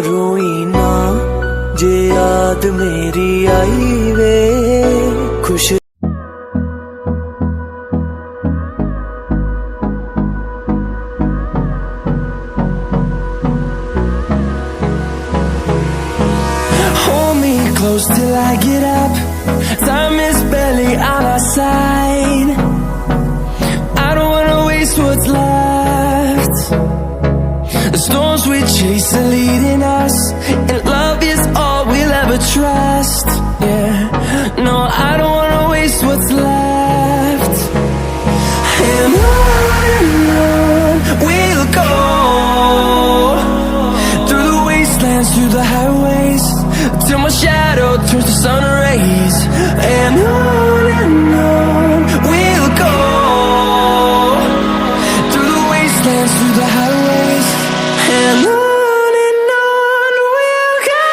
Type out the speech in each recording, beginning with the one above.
रोई ना जे याद मेरी आई वे खुश Hold me close till I get up. Time is barely on our side. I don't wanna waste what's left. The storms we chase are leading us, and love is all we'll ever trust. Yeah, no, I don't wanna waste what's left. And on we'll go, through the wastelands, through the highways, till my shadow turns to sun rays. And on we'll go, through the wastelands, through the highways, and on we'll go.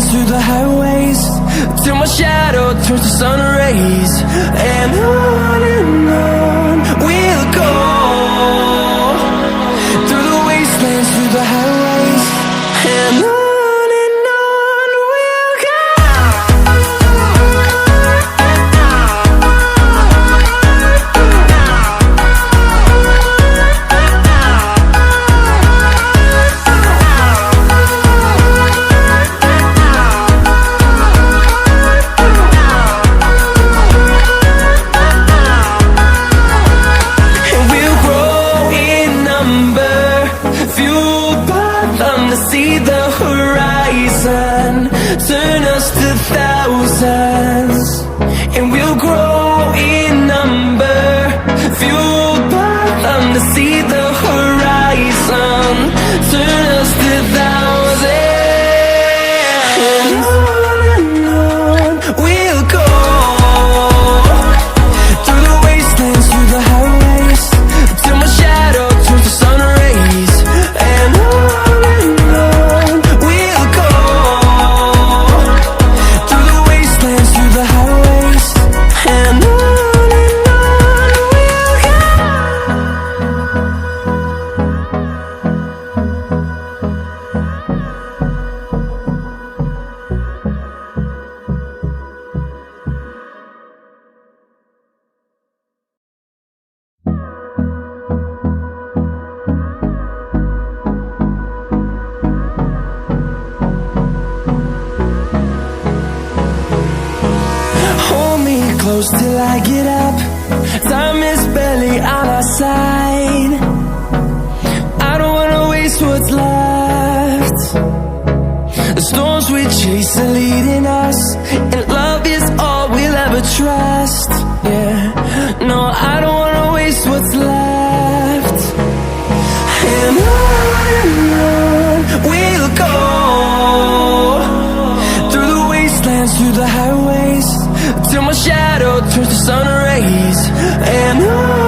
Through the highways, till my shadow turns to sun rays. And on we'll go, through the wastelands, through the highways, and on we'll go. See the horizon, turn us to thousands, and we'll grow in number, fueled by them to see the horizon, turn us to thousands. And on we'll go, through the wastelands, through the highways, till my shadow turns to sun rays. And close till I get up. Time is barely on our side. I don't wanna waste what's left. The storms we chase are leading us, and love is all we'll ever trust. Yeah, no, I don't wanna waste what's left. And on we'll go, through the wastelands, through the highways, till my shadow turns to sun rays. And on